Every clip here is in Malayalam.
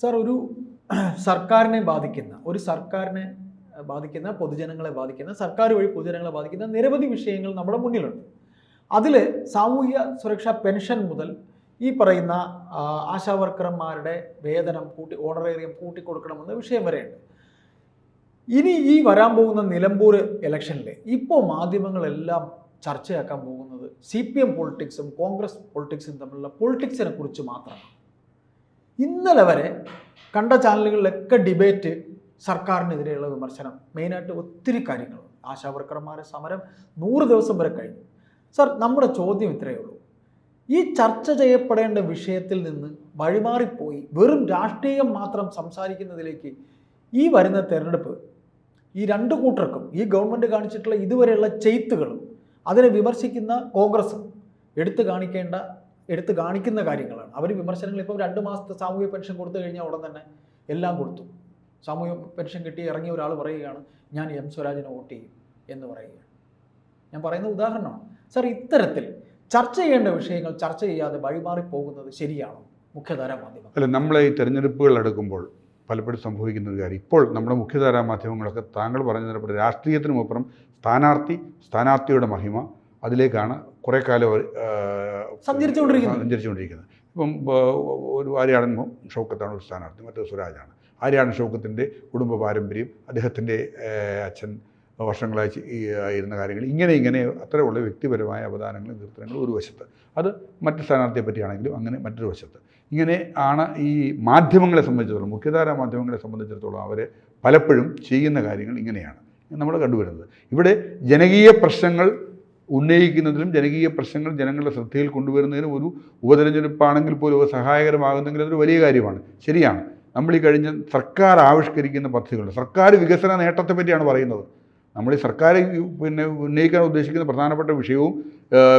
സർ, ഒരു സർക്കാരിനെ ബാധിക്കുന്ന പൊതുജനങ്ങളെ ബാധിക്കുന്ന സർക്കാർ വഴി പൊതുജനങ്ങളെ ബാധിക്കുന്ന നിരവധി വിഷയങ്ങൾ നമ്മുടെ മുന്നിലുണ്ട്. അതിൽ സാമൂഹ്യ സുരക്ഷാ പെൻഷൻ മുതൽ ഈ പറയുന്ന ആശാവർക്കർമാരുടെ വേതനം ഓണറേറിയം കൂട്ടിക്കൊടുക്കണമെന്ന വിഷയം വരെയുണ്ട്. ഇനി ഈ വരാൻ പോകുന്ന നിലമ്പൂർ ഇലക്ഷനിൽ ഇപ്പോൾ മാധ്യമങ്ങളെല്ലാം ചർച്ചയാക്കാൻ പോകുന്നത് CPM പൊളിറ്റിക്സും കോൺഗ്രസ് പൊളിറ്റിക്സും തമ്മിലുള്ള പൊളിറ്റിക്സിനെ കുറിച്ച് മാത്രമാണ്. ഇന്നലെ വരെ കണ്ട ചാനലുകളിലൊക്കെ ഡിബേറ്റ് സർക്കാരിനെതിരെയുള്ള വിമർശനം, മെയിനായിട്ട് ഒത്തിരി കാര്യങ്ങൾ. ആശാവർക്കർമാരെ സമരം 100 ദിവസം വരെ കഴിഞ്ഞു. സർ, നമ്മുടെ ചോദ്യം ഇത്രയേ ഉള്ളൂ. ഈ ചർച്ച ചെയ്യപ്പെടേണ്ട വിഷയത്തിൽ നിന്ന് വഴിമാറിപ്പോയി വെറും രാഷ്ട്രീയം മാത്രം സംസാരിക്കുന്നതിലേക്ക് ഈ വരുന്ന തെരഞ്ഞെടുപ്പ് ഈ രണ്ട് കൂട്ടർക്കും, ഈ ഗവൺമെൻറ് കാണിച്ചിട്ടുള്ള ഇതുവരെയുള്ള ചെയ്ത്തുകളും അതിനെ വിമർശിക്കുന്ന കോൺഗ്രസും എടുത്തു കാണിക്കുന്ന കാര്യങ്ങളാണ്. അവർ വിമർശനങ്ങൾ ഇപ്പോൾ 2 മാസത്തെ സാമൂഹ്യ പെൻഷൻ കൊടുത്തു കഴിഞ്ഞാൽ ഉടൻ തന്നെ എല്ലാം കൊടുത്തു. സാമൂഹ്യ പെൻഷൻ കിട്ടി ഇറങ്ങിയ ഒരാൾ പറയുകയാണ് ഞാൻ M സ്വരാജിനെ വോട്ട് ചെയ്യും എന്ന് പറയുകയാണ്. ഞാൻ പറയുന്ന ഉദാഹരണമാണ്. സർ, ഇത്തരത്തിൽ ചർച്ച ചെയ്യേണ്ട വിഷയങ്ങൾ ചർച്ച ചെയ്യാതെ വഴിമാറി പോകുന്നത് ശരിയാണോ മുഖ്യധാരാ മാധ്യമം? അല്ല, നമ്മളെ ഈ തെരഞ്ഞെടുപ്പുകൾ എടുക്കുമ്പോൾ പലപ്പോഴും സംഭവിക്കുന്ന ഒരു കാര്യം, ഇപ്പോൾ നമ്മുടെ മുഖ്യധാരാ മാധ്യമങ്ങളൊക്കെ താങ്കൾ പറഞ്ഞതിനപ്പുറം രാഷ്ട്രീയത്തിനുമപ്പുറം സ്ഥാനാർത്ഥിയുടെ മഹിമ അതിലേക്കാണ് കുറേ കാലം സഞ്ചരിച്ചുകൊണ്ടിരിക്കുന്നത്. ഇപ്പം ഒരു ആര്യാടൻ ഷൗക്കത്താണ് ഒരു സ്ഥാനാർത്ഥി, മറ്റൊരു സ്വരാജാണ്. ആര്യാടൻ ഷൗക്കത്തിൻ്റെ കുടുംബ പാരമ്പര്യം, അദ്ദേഹത്തിൻ്റെ അച്ഛൻ വർഷങ്ങളായി ഇരുന്ന കാര്യങ്ങൾ, ഇങ്ങനെ അത്രയുള്ള വ്യക്തിപരമായ അവദാനങ്ങളും കീർത്തനങ്ങളും ഒരു വശത്ത്, അത് മറ്റ് സ്ഥാനാർത്ഥിയെ പറ്റിയാണെങ്കിലും അങ്ങനെ മറ്റൊരു വശത്ത്. ഇങ്ങനെ ആണ് ഈ മാധ്യമങ്ങളെ സംബന്ധിച്ചിടത്തോളം, മുഖ്യധാരാ മാധ്യമങ്ങളെ സംബന്ധിച്ചിടത്തോളം അവർ പലപ്പോഴും ചെയ്യുന്ന കാര്യങ്ങൾ ഇങ്ങനെയാണ് നമ്മൾ കണ്ടുവരുന്നത്. ഇവിടെ ജനകീയ പ്രശ്നങ്ങൾ ഉന്നയിക്കുന്നതിലും ജനകീയ പ്രശ്നങ്ങൾ ജനങ്ങളുടെ ശ്രദ്ധയിൽ കൊണ്ടുവരുന്നതിനും ഒരു ഉപതെരഞ്ഞെടുപ്പാണെങ്കിൽ പോലും സഹായകരമാകുന്നെങ്കിൽ അതൊരു വലിയ കാര്യമാണ്. ശരിയാണ്, നമ്മൾ ഈ കഴിഞ്ഞ സർക്കാർ ആവിഷ്കരിക്കുന്ന പദ്ധതികളുണ്ട്. സർക്കാർ വികസന നേട്ടത്തെ പറ്റിയാണ് പറയുന്നത്. നമ്മൾ ഈ സർക്കാർ ഉന്നയിക്കാൻ ഉദ്ദേശിക്കുന്ന പ്രധാനപ്പെട്ട വിഷയവും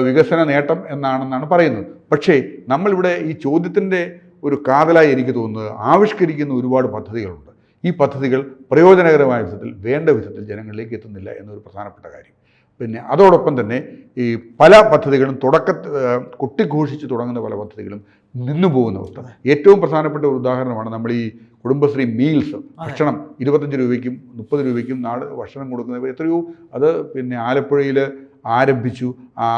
വികസന നേട്ടം എന്നാണെന്നാണ് പറയുന്നത്. പക്ഷേ നമ്മളിവിടെ ഈ ചോദ്യത്തിൻ്റെ ഒരു കാതലായി എനിക്ക് തോന്നുന്നത് ആവിഷ്കരിക്കുന്ന ഒരുപാട് പദ്ധതികളുണ്ട്. ഈ പദ്ധതികൾ പ്രയോജനകരമായ വിധത്തിൽ, വേണ്ട വിധത്തിൽ ജനങ്ങളിലേക്ക് എത്തുന്നില്ല എന്നൊരു പ്രധാനപ്പെട്ട കാര്യം. പിന്നെ അതോടൊപ്പം തന്നെ ഈ പല പദ്ധതികളും കൊട്ടിഘോഷിച്ച് തുടങ്ങുന്ന പല പദ്ധതികളും നിന്നുപോകുന്ന അവസ്ഥ. ഏറ്റവും പ്രധാനപ്പെട്ട ഒരു ഉദാഹരണമാണ് നമ്മൾ ഈ കുടുംബശ്രീ മീൽസ്, ഭക്ഷണം 25 രൂപയ്ക്കും 30 രൂപയ്ക്കും ഭക്ഷണം കൊടുക്കുന്നത്. എത്രയോ അത് ആലപ്പുഴയിൽ ആരംഭിച്ചു.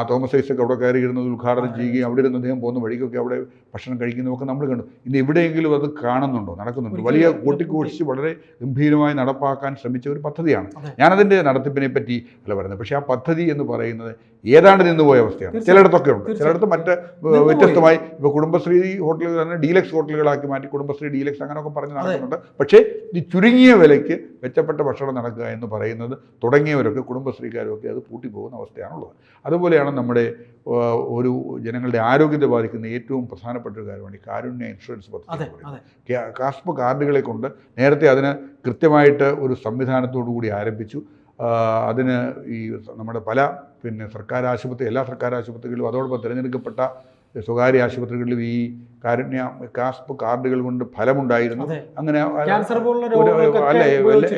തോമസ് ഐസക് അവിടെ കയറിയിരുന്നത് ഉദ്ഘാടനം ചെയ്യുകയും അവിടെ ഇരുന്ന് അദ്ദേഹം പോകുന്ന വഴിക്കൊക്കെ അവിടെ ഭക്ഷണം കഴിക്കുന്നതൊക്കെ നമ്മൾ കണ്ടു. ഇന്ന് എവിടെയെങ്കിലും അത് കാണുന്നുണ്ടോ, നടക്കുന്നുണ്ടോ? വലിയ കൂട്ടിഘോഷിച്ച് വളരെ ഗംഭീരമായി നടപ്പാക്കാൻ ശ്രമിച്ച ഒരു പദ്ധതിയാണ്. ഞാനതിൻ്റെ നടത്തിപ്പിനെ പറ്റി അല്ല പറയുന്നത്. പക്ഷേ ആ പദ്ധതി എന്ന് പറയുന്നത് ഏതാണ്ട് നിന്നുപോയ അവസ്ഥയാണ്. ചിലയിടത്തൊക്കെ ഉണ്ട്, ചിലയിടത്ത് മറ്റ് വ്യത്യസ്തമായി. ഇപ്പോൾ കുടുംബശ്രീ ഹോട്ടലുകൾ തന്നെ ഡീലക്സ് ഹോട്ടലുകളാക്കി മാറ്റി കുടുംബശ്രീ ഡീലക്സ് അങ്ങനെയൊക്കെ പറഞ്ഞ് നടക്കുന്നുണ്ട്. പക്ഷേ ഈ ചുരുങ്ങിയ വിലയ്ക്ക് മെച്ചപ്പെട്ട ഭക്ഷണം നടക്കുക എന്ന് പറയുന്നത് തുടങ്ങിയവരൊക്കെ കുടുംബശ്രീക്കാരൊക്കെ അത് പൂട്ടിപ്പോകുന്ന അവസ്ഥയാണുള്ളത്. അതുപോലെയാണ് നമ്മുടെ ഒരു ജനങ്ങളുടെ ആരോഗ്യത്തെ ബാധിക്കുന്ന ഏറ്റവും പ്രധാനപ്പെട്ട ഒരു കാര്യമാണ് ഈ കാരുണ്യ ഇൻഷുറൻസ് പദ്ധതി. കാസ്പ് കാർഡുകളെ കൊണ്ട് നേരത്തെ അതിന് കൃത്യമായിട്ട് ഒരു സംവിധാനത്തോടു കൂടി ആരംഭിച്ചു. അതിന് ഈ നമ്മുടെ പല എല്ലാ സർക്കാർ ആശുപത്രികളിലും അതോടൊപ്പം തിരഞ്ഞെടുക്കപ്പെട്ട സ്വകാര്യ ആശുപത്രികളിലും ഈ കാസ്പ് കാർഡുകൾ കൊണ്ട് ഫലമുണ്ടായിരുന്നു. അങ്ങനെ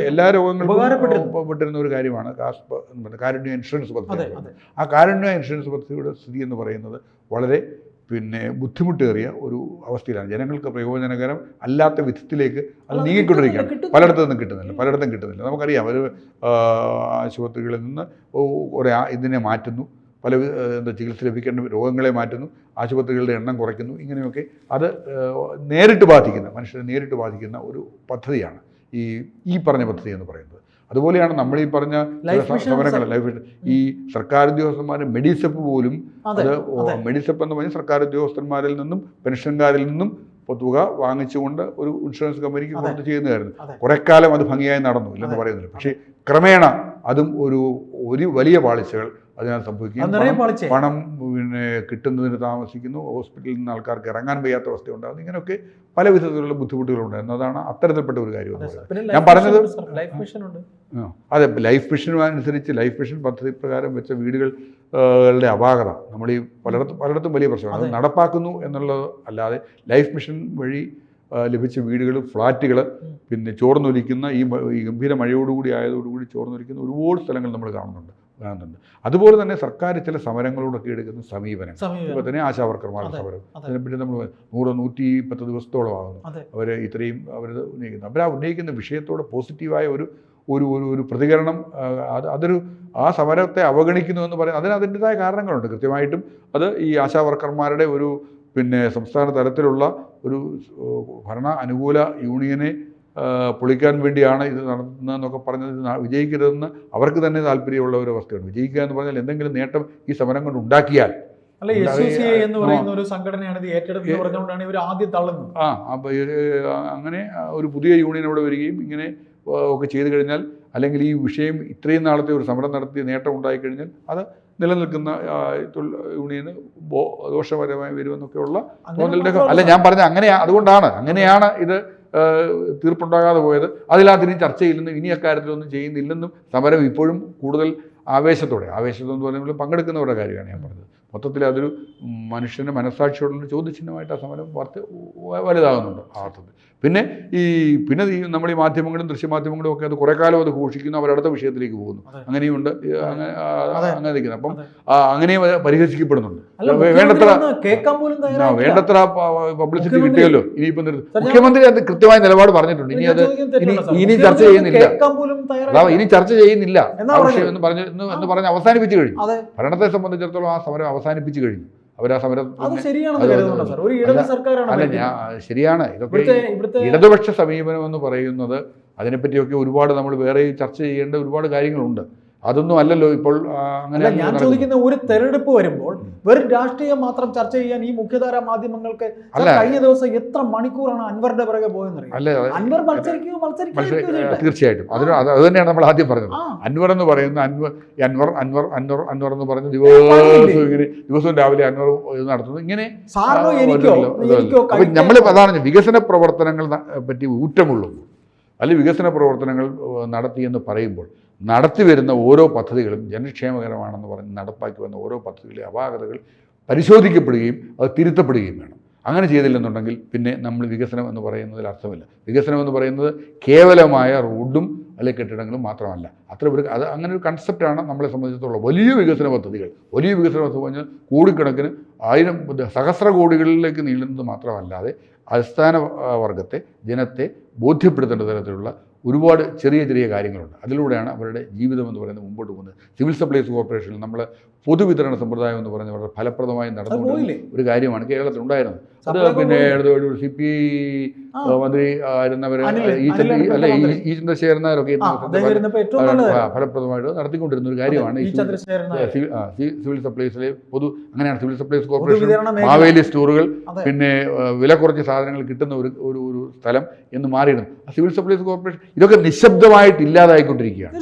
എല്ലാ രോഗങ്ങൾക്കും പെട്ടിരുന്ന ഒരു കാര്യമാണ് കാരുണ്യ ഇൻഷുറൻസ് പദ്ധതി. ആ കാരുണ്യ ഇൻഷുറൻസ് പദ്ധതിയുടെ സ്ഥിതി എന്ന് പറയുന്നത് വളരെ ബുദ്ധിമുട്ടേറിയ ഒരു അവസ്ഥയിലാണ്. ജനങ്ങൾക്ക് പ്രയോജനകരം അല്ലാത്ത വിധത്തിലേക്ക് അത് നീങ്ങിക്കൊണ്ടിരിക്കുകയാണ്. പലയിടത്തും കിട്ടുന്നില്ല. നമുക്കറിയാം, ഒരു ആശുപത്രികളിൽ നിന്ന് ഇതിനെ മാറ്റുന്നു, പല ചികിത്സ ലഭിക്കേണ്ട രോഗങ്ങളെ മാറ്റുന്നു, ആശുപത്രികളുടെ എണ്ണം കുറയ്ക്കുന്നു. ഇങ്ങനെയൊക്കെ അത് മനുഷ്യരെ നേരിട്ട് ബാധിക്കുന്ന ഒരു പദ്ധതിയാണ് ഈ പറഞ്ഞ പദ്ധതി എന്ന് പറയുന്നത്. അതുപോലെയാണ് നമ്മൾ ഈ പറഞ്ഞ സമരങ്ങൾ. ഈ സർക്കാർ ഉദ്യോഗസ്ഥന്മാർ മെഡിസെപ്പ് പോലും, മെഡിസെപ്പ് എന്ന് പറഞ്ഞാൽ സർക്കാർ ഉദ്യോഗസ്ഥന്മാരിൽ നിന്നും പെൻഷൻകാരിൽ നിന്നും തുക വാങ്ങിച്ചുകൊണ്ട് ഒരു ഇൻഷുറൻസ് കമ്പനിക്ക് കൊടുത്ത് ചെയ്യുന്നതായിരുന്നു. കുറെ കാലം അത് ഭംഗിയായി നടന്നു, ഇല്ലെന്ന് പറയുന്നില്ല. പക്ഷേ ക്രമേണ അതും ഒരു വലിയ പാളിച്ചകൾ അതിനകത്ത് സംഭവിക്കുകയും പണം കിട്ടുന്നതിന് താമസിക്കുന്നു, ഹോസ്പിറ്റലിൽ നിന്ന് ആൾക്കാർക്ക് ഇറങ്ങാൻ വയ്യാത്ത അവസ്ഥ ഉണ്ടാകുന്നു. ഇങ്ങനെയൊക്കെ പല വിധത്തിലുള്ള ബുദ്ധിമുട്ടുകളുണ്ടായിരുന്നു. അതാണ് അത്തരത്തിൽപ്പെട്ട ഒരു കാര്യം. ഞാൻ പറഞ്ഞത് അതെ, ലൈഫ് മിഷൻ അനുസരിച്ച് ലൈഫ് മിഷൻ പദ്ധതി പ്രകാരം വെച്ച വീടുകളുടെ അപാകത നമ്മൾ ഈ പലയിടത്തും വലിയ പ്രശ്നമാണ്. അത് നടപ്പാക്കുന്നു എന്നുള്ളത് അല്ലാതെ ലൈഫ് മിഷൻ വഴി ലഭിച്ച വീടുകൾ, ഫ്ലാറ്റുകൾ ചോർന്നൊലിക്കുന്ന ഈ ഗംഭീര മഴയോടുകൂടി ആയതോടുകൂടി ചോർന്നൊലിക്കുന്ന ഒരുപാട് സ്ഥലങ്ങൾ നമ്മൾ കാണുന്നുണ്ട്. കാണുന്നുണ്ട്. അതുപോലെ തന്നെ സർക്കാർ ചില സമരങ്ങളോടൊക്കെ എടുക്കുന്ന സമീപനം, ഇപ്പോൾ തന്നെ ആശാവർക്കർമാരുടെ സമരം, അതിനെപ്പറ്റി നമ്മൾ 100-110 ദിവസത്തോളം ആകുന്നു അവർ ഇത്രയും അവർ ഉന്നയിക്കുന്നു. അവർ ആ ഉന്നയിക്കുന്ന വിഷയത്തോട് പോസിറ്റീവായ ഒരു പ്രതികരണം, അതൊരു ആ സമരത്തെ അവഗണിക്കുന്നു എന്ന് പറയുന്നത് അതിൻ്റെതായ കാരണങ്ങളുണ്ട് കൃത്യമായിട്ടും. അത് ഈ ആശാവർക്കർമാരുടെ സംസ്ഥാന തലത്തിലുള്ള ഒരു ഭരണ അനുകൂല യൂണിയനെ പൊളിക്കാൻ വേണ്ടിയാണ് ഇത് നടത്തുന്നതെന്നൊക്കെ പറഞ്ഞത് വിജയിക്കരുതെന്ന് അവർക്ക് തന്നെ താല്പര്യമുള്ള ഒരു അവസ്ഥയാണ്. വിജയിക്കുക എന്ന് പറഞ്ഞാൽ എന്തെങ്കിലും നേട്ടം ഈ സമരം കൊണ്ട് ഉണ്ടാക്കിയാൽ എന്ന് പറയുന്ന ഒരു സംഘടനയാണ് ഇത് ഏറ്റെടുത്ത് പറഞ്ഞുകൊണ്ടാണ് ഇവർ ആദ്യം തള്ളുന്നത്. അപ്പോൾ അങ്ങനെ ഒരു പുതിയ യൂണിയൻ ഇവിടെ വരികയും ഇങ്ങനെ ഒക്കെ ചെയ്തു കഴിഞ്ഞാൽ, അല്ലെങ്കിൽ ഈ വിഷയം ഇത്രയും നാളത്തെ ഒരു സമരം നടത്തി നേട്ടം ഉണ്ടായിക്കഴിഞ്ഞാൽ അത് നിലനിൽക്കുന്ന യൂണിയന് ദോഷപരമായി വരുമെന്നൊക്കെയുള്ള തോന്നലിൻ്റെ അല്ല ഞാൻ പറഞ്ഞത്. അങ്ങനെയാണ് ഇത് തീർപ്പുണ്ടാകാതെ പോയത്. അതിലാദ്യം ചർച്ചയില്ലെന്നും ഇനി അക്കാര്യത്തിലൊന്നും ചെയ്യുന്നില്ലെന്നും സമരം ഇപ്പോഴും കൂടുതൽ ആവേശത്തോടെന്ന് പറയുമ്പോൾ പങ്കെടുക്കുന്നവരുടെ കാര്യമാണ് ഞാൻ പറഞ്ഞത്. മൊത്തത്തിൽ അതൊരു മനുഷ്യൻ്റെ മനസ്സാക്ഷിയോടുള്ള ചോദ്യചിഹ്നമായിട്ട് ആ സമരം വലുതാകുന്നുണ്ട് ആ അർത്ഥത്തിൽ. പിന്നെ നമ്മൾ ഈ മാധ്യമങ്ങളും ദൃശ്യമാധ്യമങ്ങളും ഒക്കെ അത് കുറേ കാലം അത് ഘോഷിക്കുന്നു, അവരടുത്ത വിഷയത്തിലേക്ക് പോകുന്നു. അങ്ങനെയുണ്ട്, അങ്ങനെ നിൽക്കുന്നത്. അപ്പം അങ്ങനെ പരിഹസിക്കപ്പെടുന്നുണ്ട്. വേണ്ടത്ര പബ്ലിസിറ്റി കിട്ടിയല്ലോ. ഇനിയിപ്പം മുഖ്യമന്ത്രി അത് കൃത്യമായ നിലപാട് പറഞ്ഞിട്ടുണ്ട്. ഇനി ചർച്ച ചെയ്യുന്നില്ല, ഇനി ചർച്ച ചെയ്യുന്നില്ല ആ വിഷയം എന്ന് പറഞ്ഞ് അവസാനിപ്പിച്ചു കഴിഞ്ഞു. ഭരണത്തെ സംബന്ധിച്ചിടത്തോളം ആ സമരം അവസാനിപ്പിച്ചു കഴിഞ്ഞു. അവരാ സമരം ശരിയാണ്. ഇതൊക്കെ ഇടതുപക്ഷ സമീപനം എന്ന് പറയുന്നത് അതിനെപ്പറ്റിയൊക്കെ ഒരുപാട് നമ്മൾ വേറെ ചർച്ച ചെയ്യേണ്ട ഒരുപാട് കാര്യങ്ങളുണ്ട്. അതൊന്നും അല്ലല്ലോ ഇപ്പോൾ. അങ്ങനെ ഞാൻ ചോദിക്കുന്ന, ഒരു തെരഞ്ഞെടുപ്പ് വരുമ്പോൾ വെറും രാഷ്ട്രീയം മാത്രം ചർച്ച ചെയ്യാൻ ഈ മുഖ്യധാരാ മാധ്യമങ്ങൾക്ക് കഴിഞ്ഞ ദിവസം എത്ര മണിക്കൂറാണ് അൻവറിന്റെ പിറകെ പോയെന്നറിയാം. അൻവർ തീർച്ചയായിട്ടും അത് തന്നെയാണ് നമ്മൾ ആദ്യം പറഞ്ഞത്. അൻവർ എന്ന് പറയുന്ന അൻവർ എന്ന് പറഞ്ഞ ദിവസവും രാവിലെ അൻവർ നടത്തുന്നത് ഇങ്ങനെ. നമ്മൾ അതാണ് വികസന പ്രവർത്തനങ്ങൾ പറ്റി ഊറ്റമുള്ളൂ. അല്ലെങ്കിൽ വികസന പ്രവർത്തനങ്ങൾ നടത്തിയെന്ന് പറയുമ്പോൾ നടത്തി വരുന്ന ഓരോ പദ്ധതികളും ജനക്ഷേമകരമാണെന്ന് പറഞ്ഞ് നടപ്പാക്കി വന്ന ഓരോ പദ്ധതികളിലെ അപാകതകൾ പരിശോധിക്കപ്പെടുകയും അത് തിരുത്തപ്പെടുകയും വേണം. അങ്ങനെ ചെയ്തില്ലെന്നുണ്ടെങ്കിൽ പിന്നെ നമ്മൾ വികസനം എന്ന് പറയുന്നതിൽ അർത്ഥമില്ല. വികസനം എന്ന് പറയുന്നത് കേവലമായ റോഡും അല്ലെങ്കിൽ കെട്ടിടങ്ങളും മാത്രമല്ല. അത് അങ്ങനെ ഒരു കൺസെപ്റ്റാണ് നമ്മളെ സംബന്ധിച്ചിടത്തോളം. വലിയ വികസന പദ്ധതി പറഞ്ഞാൽ കോടിക്കണക്കിന് സഹസ്ര കോടികളിലേക്ക് നീളുന്നത് മാത്രമല്ലാതെ അടിസ്ഥാന വർഗത്തെ, ജനത്തെ ബോധ്യപ്പെടുത്തേണ്ട തരത്തിലുള്ള ഒരുപാട് ചെറിയ കാര്യങ്ങളുണ്ട്. അതിലൂടെയാണ് അവരുടെ ജീവിതം എന്ന് പറയുന്നത് മുമ്പോട്ട് പോകുന്നത്. സിവിൽ സപ്ലൈസ് കോർപ്പറേഷനിൽ നമ്മൾ പൊതുവിതരണ സമ്പ്രദായം എന്ന് പറഞ്ഞ വളരെ ഫലപ്രദമായി നടന്നുകൊണ്ടിരുന്ന ഒരു കാര്യമാണ് കേരളത്തിലുണ്ടായിരുന്നത്. അത് പിന്നെ CPI മന്ത്രി ആയിരുന്നവരെ ഈ ചന്ദ്രശേഖരനാരൊക്കെ ഫലപ്രദമായിട്ട് നടത്തിക്കൊണ്ടിരുന്ന ഒരു കാര്യമാണ് ഈ സിവിൽ സപ്ലൈസിലെ അങ്ങനെയാണ് സിവിൽ സപ്ലൈസ് കോർപ്പറേഷൻ മാവേലി സ്റ്റോറുകൾ പിന്നെ വില കുറച്ച് സാധനങ്ങൾ കിട്ടുന്ന ഒരു സ്ഥലം എന്ന് മാറിയിരുന്നു. സിവിൽ സപ്ലൈസ് കോർപ്പറേഷൻ ഇതൊക്കെ നിശബ്ദമായിട്ട് ഇല്ലാതായിക്കൊണ്ടിരിക്കുകയാണ്.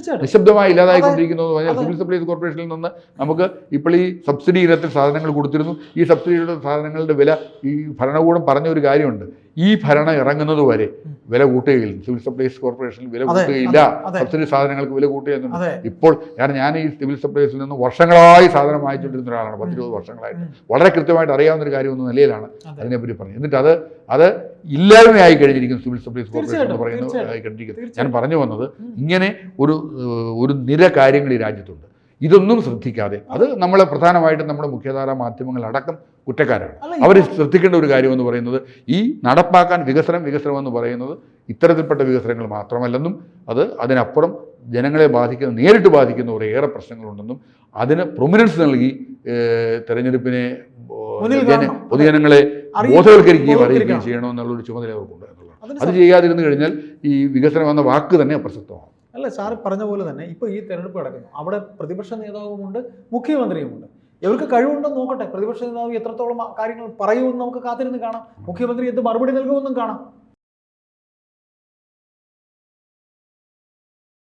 ഇല്ലാതായിക്കൊണ്ടിരിക്കുന്നത് പറഞ്ഞാൽ സിവിൽ സപ്ലൈസ് കോർപ്പറേഷനിൽ നിന്ന് നമുക്ക് ഇപ്പോൾ ഈ സബ്സിഡി ഇനത്തിൽ സാധനങ്ങൾ കൊടുത്തിരുന്നു. ഈ സബ്സിഡിയുടെ സാധനങ്ങളുടെ വില ഈ ഭരണകൂടം പറഞ്ഞ ഒരു കാര്യമുണ്ട്, ഈ ഭരണം ഇറങ്ങുന്നത് വരെ വില കൂട്ടുകയില്ല. സിവിൽ സപ്ലൈസ് കോർപ്പറേഷനിൽ വില കൂട്ടുകയില്ല, സബ്സിഡി സാധനങ്ങൾക്ക് വില കൂട്ടുകയെന്നുണ്ട്. ഇപ്പോൾ ഞാൻ ഈ സിവിൽ സപ്ലൈസിൽ നിന്ന് വർഷങ്ങളായി സാധനം വാങ്ങിച്ചുകൊണ്ടിരുന്ന ഒരാളാണ്, 10-20 വർഷങ്ങളായിട്ട്. വളരെ കൃത്യമായിട്ട് അറിയാവുന്ന ഒരു കാര്യം എന്ന നിലയിലാണ് അതിനെപ്പറ്റി പറഞ്ഞത്. എന്നിട്ട് അത് ഇല്ലായ്മയായി കഴിഞ്ഞിരിക്കുന്നു സിവിൽ സപ്ലൈസ് കോർപ്പറേഷൻ എന്ന് പറയുന്നത്. ഞാൻ പറഞ്ഞു വന്നത് ഇങ്ങനെ ഒരു നിര കാര്യങ്ങൾ ഈ രാജ്യത്തുണ്ട്. ഇതൊന്നും ശ്രദ്ധിക്കാതെ അത് നമ്മളെ പ്രധാനമായിട്ടും നമ്മുടെ മുഖ്യധാരാ മാധ്യമങ്ങൾ അടക്കം കുറ്റക്കാരാണ്. അവർ ശ്രദ്ധിക്കേണ്ട ഒരു കാര്യമെന്ന് പറയുന്നത് ഈ നടപ്പാക്കാൻ വികസനം എന്ന് പറയുന്നത് ഇത്തരത്തിൽപ്പെട്ട വികസനങ്ങൾ മാത്രമല്ലെന്നും അതിനപ്പുറം ജനങ്ങളെ നേരിട്ട് ബാധിക്കുന്ന കുറേയേറെ പ്രശ്നങ്ങളുണ്ടെന്നും അതിന് പ്രൊമിനൻസ് നൽകി തെരഞ്ഞെടുപ്പിനെ പൊതുജനങ്ങളെ ബോധവൽക്കരിക്കുകയും അറിയിക്കുകയും ചെയ്യണമെന്നുള്ളൊരു ചുമതല അവർക്കുണ്ട് എന്നുള്ളത്. അത് ചെയ്യാതിരുന്നു കഴിഞ്ഞാൽ ഈ വികസനം എന്ന വാക്ക് തന്നെ അപ്രസക്തമാണ്. അല്ല, സാർ പറഞ്ഞ പോലെ തന്നെ ഇപ്പോൾ ഈ തെരഞ്ഞെടുപ്പ് നടക്കുന്നു, അവിടെ പ്രതിപക്ഷ നേതാവുമുണ്ട്, മുഖ്യമന്ത്രിയുമുണ്ട്. ഇവർക്ക് കഴിവുണ്ടെന്ന് നോക്കട്ടെ. പ്രതിപക്ഷ നേതാവ് എത്രത്തോളം കാര്യങ്ങൾ പറയുമെന്ന് നമുക്ക് കാത്തിരുന്ന് കാണാം. മുഖ്യമന്ത്രി എന്ത് മറുപടി നൽകുമെന്നും കാണാം.